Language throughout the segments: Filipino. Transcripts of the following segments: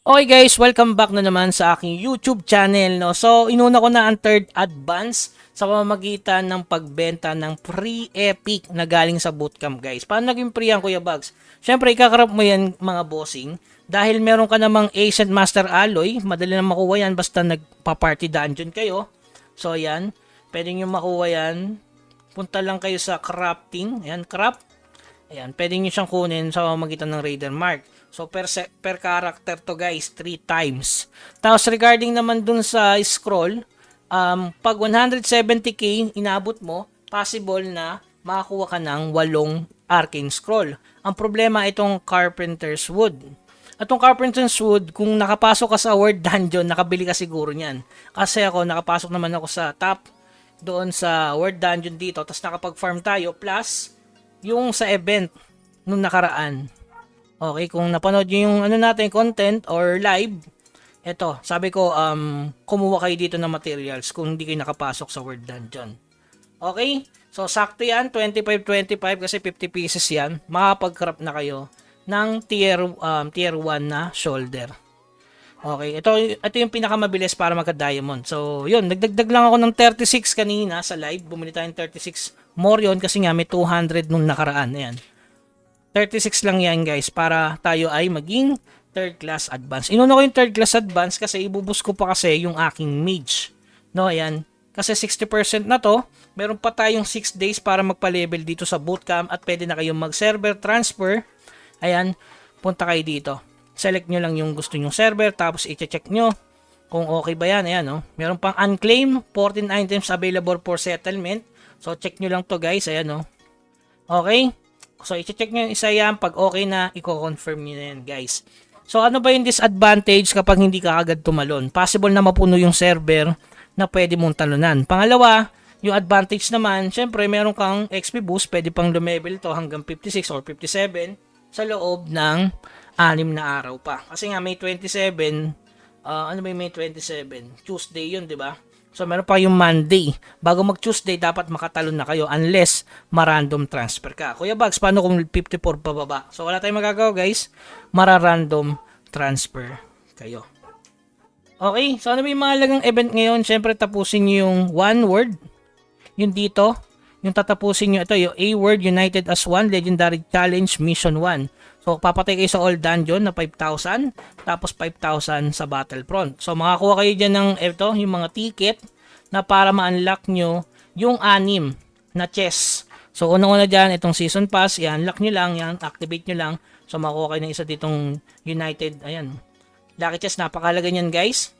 Okay guys, welcome back na naman sa aking YouTube channel. No? So, inuna ko na ang third advance sa pamamagitan ng pagbenta ng pre-epic na galing sa bootcamp guys. Paano naging pre yan Kuya Bugs? Siyempre, ikakarap mo yan mga bossing. Dahil meron ka namang Ancient Master Alloy, madali na makuha yan basta nagpa-party dungeon kayo. So, yan. Pwede nyo makuha yan. Punta lang kayo sa crafting. Ayan, craft. Ayan, pwede nyo siyang kunin sa pamamagitan ng Raider Mark. So, per character to guys, 3 times. Tapos, regarding naman dun sa scroll, pag 170k inabot mo, possible na makakuha ka ng 8 arcane scroll. Ang problema itong Carpenter's Wood. Itong Carpenter's Wood, kung nakapasok ka sa World Dungeon, nakabili ka siguro niyan. Kasi ako, nakapasok naman ako sa top, doon sa World Dungeon dito, tapos nakapag-farm tayo, plus yung sa event nung nakaraan. Okay, kung napanood nyo yung natin, content or live, eto, sabi ko, kumuha kayo dito ng materials kung hindi kayo nakapasok sa World Dungeon. Okay, so sakto yan, 25-25 kasi 50 pieces yan, makapag-craft na kayo ng tier 1 na shoulder. Okay, ito yung pinakamabilis para magka-diamond. So, yun, nagdagdag lang ako ng 36 kanina sa live. Bumili tayo ng 36 more yun kasi nga may 200 nung nakaraan. Ayan. 36 lang yan guys para tayo ay maging third class advance. Inuna ko yung third class advance kasi ibubus ko pa kasi yung aking mage. No, ayan. Kasi 60% na to, meron pa tayong 6 days para magpa-level dito sa bootcamp at pwede na kayong mag-server transfer. Ayan, punta kayo dito. Select nyo lang yung gusto nyong server tapos i-check nyo kung okay ba yan. Ayan, no? Meron pang unclaimed, 14 items available for settlement. So, check nyo lang to guys. Ayan, no? Okay? So, i-check nyo yung isa yan. Pag okay na, i-confirm nyo na yan, guys. So, ano ba yung disadvantage kapag hindi ka agad tumalon? Possible na mapuno yung server na pwede mong talunan. Pangalawa, yung advantage naman, syempre, meron kang XP boost. Pwede pang lumevel to hanggang 56 or 57 sa loob ng 6 na araw pa. Kasi nga, May 27, ano ba yung May 27? Tuesday yun, di ba? So, meron pa yung Monday. Bago mag-Tuesday, dapat makatalon na kayo unless ma-random transfer ka. Kuya Bugs, paano kung 54 pababa? So, wala tayong magagawa, guys. Mara-random transfer kayo. Okay, so ano ba yung mahalagang event ngayon? Siyempre, tapusin nyo yung one word. Yung dito. Yung tatapusin nyo, ito, yung A-Word United as One Legendary Challenge Mission 1. So, papatay kayo sa Old Dungeon na 5,000, tapos 5,000 sa Battlefront. So, makakuha kayo dyan ng ito, yung mga ticket na para ma-unlock nyo yung 6 na chest. So, unang-una dyan, itong Season Pass, i-unlock nyo lang, yan, activate nyo lang. So, makakuha kayo ng isa ditong United, ayan. Lucky chest, napakalaga nyan guys.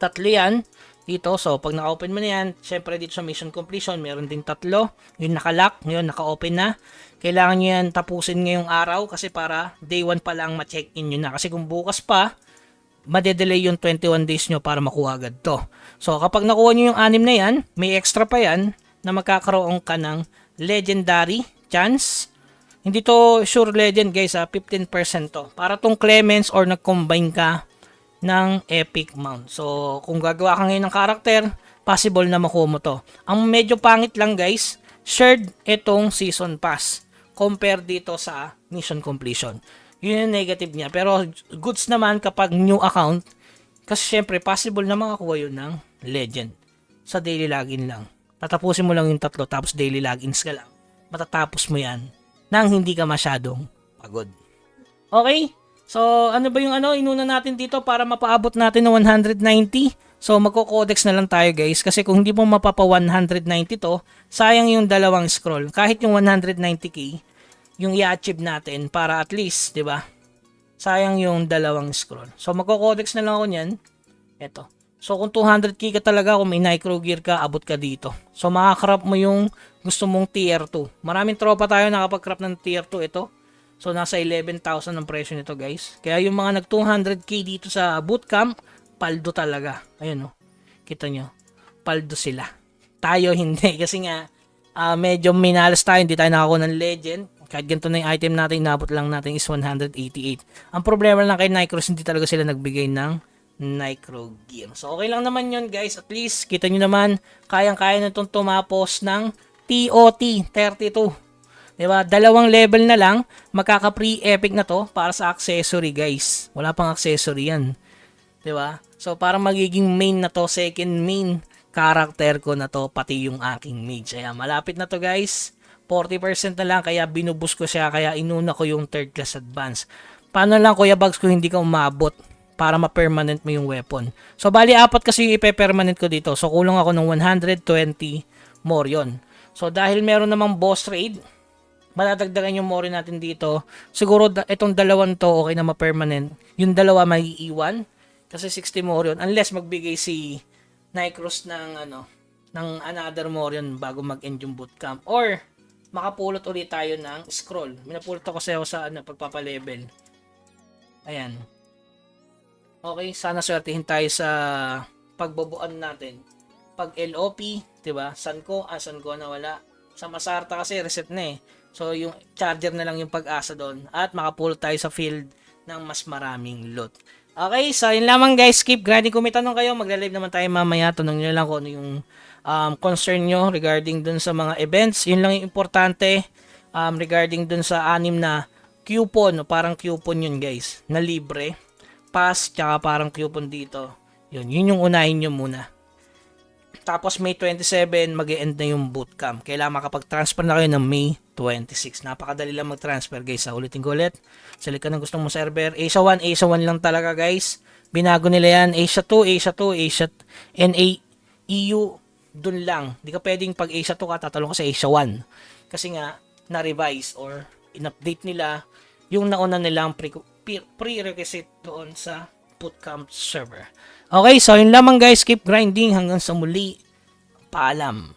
3 yan dito. So, pag naka-open mo na yan, syempre dito sa mission completion, meron din 3. Yung naka-lock, yun, naka-open na. Kailangan nyo yan tapusin ngayong araw kasi para day 1 pa lang ma-check-in nyo na. Kasi kung bukas pa, madedelay yung 21 days nyo para makuha agad to. So, kapag nakuha nyo yung 6 na yan, may extra pa yan na magkakaroon ka ng legendary chance. Hindi to sure legend guys, 15% to. Para tong Clemens or nag-combine ka ng epic mount. So, kung gagawa ka ngayon ng karakter, possible na makuha mo to. Ang medyo pangit lang guys, shared itong season pass compare dito sa mission completion. Yun yung negative niya. Pero goods naman kapag new account, kasi syempre possible na makakuha yun ng legend. Sa daily login lang. Tatapusin mo lang yung 3 tapos daily logins ka lang. Matatapos mo yan nang hindi ka masyadong pagod. Okay? So, ano ba yung inuna natin dito para mapaabot natin ng 190? So, magko-codex na lang tayo guys. Kasi kung hindi mo mapapa 190 to, sayang yung 2 scroll. Kahit yung 190k, yung i-achieve natin para at least, di ba? Sayang yung 2 scroll. So, magko-codex na lang ako niyan. Ito. So, kung 200k ka talaga, kung may Necro Gear ka, abot ka dito. So, makakrap mo yung gusto mong tier 2. Maraming tropa tayo nakapag-crap ng tier 2 ito. So, nasa 11,000 ang presyo nito guys. Kaya yung mga nag 200k dito sa bootcamp, paldo talaga. Ayun o. Kita nyo. Paldo sila. Tayo hindi. Kasi nga, medyo minalas tayo. Hindi tayo nakakuha ng legend. Kahit ganito na yung item natin, inabot lang natin is 188. Ang problema lang kay Nicros, hindi talaga sila nagbigay ng Necro Gear. So, okay lang naman yun guys. At least, kita nyo naman, kayang-kaya na itong tumapos ng TOT 32. Diba? 2 level na lang, magkaka-pre-epic na to para sa accessory guys. Wala pang accessory yan. Diba? So, para magiging main na to, second main character ko na to, pati yung aking mage. Kaya malapit na to guys. 40% na lang, kaya binubus ko siya, kaya inuna ko yung third class advance. Paano lang Kuya Bugs kung hindi ka umabot para ma-permanent mo yung weapon? So, bali 4 kasi yung ipe-permanent ko dito. So, kulang ako ng 120 more yun. So, dahil meron namang boss raid, madadagdagan yung more natin dito. Siguro itong dalawang to okay na ma-permanent. Yung dalawa may iiwan kasi 60 more yun. Unless magbigay si Nycross ng ng another more yun bago mag-end yung bootcamp. Or makapulot ulit tayo ng scroll. Minapulot ako sa pagpapalevel. Ayan. Okay, sana swertihin tayo sa pagbobuan natin. Pag LOP, 'di ba? San ko nawala. Sa Masarta kasi reset na eh. So, yung charger na lang yung pag-asa doon. At makapulot tayo sa field ng mas maraming loot. Okay, so yun lamang guys. Keep grinding. Kung may tanong kayo, magla-live naman tayo mamaya. Tanong nyo lang kung ano yung concern nyo regarding dun sa mga events. Yun lang yung importante regarding dun sa 6 na coupon. Parang coupon yun guys. Na libre. Pass, tsaka parang coupon dito. Yun yung unahin nyo muna. Tapos May 27, mag-e-end na yung bootcamp. Kailangan makapag-transfer na kayo ng May 26. Napakadali lang mag-transfer guys. Ulitin ko ulit. Select ka ng gusto mong server. Asia 1 lang talaga guys. Binago nila yan. Asia 2, NA, EU, dun lang. Di ka pwedeng pag Asia 2 ka, tatalong ka sa Asia 1. Kasi nga, na-revise or in-update nila yung nauna nilang prerequisite doon sa bootcamp server. Okay, so yun lamang guys. Keep grinding hanggang sa muli. Paalam.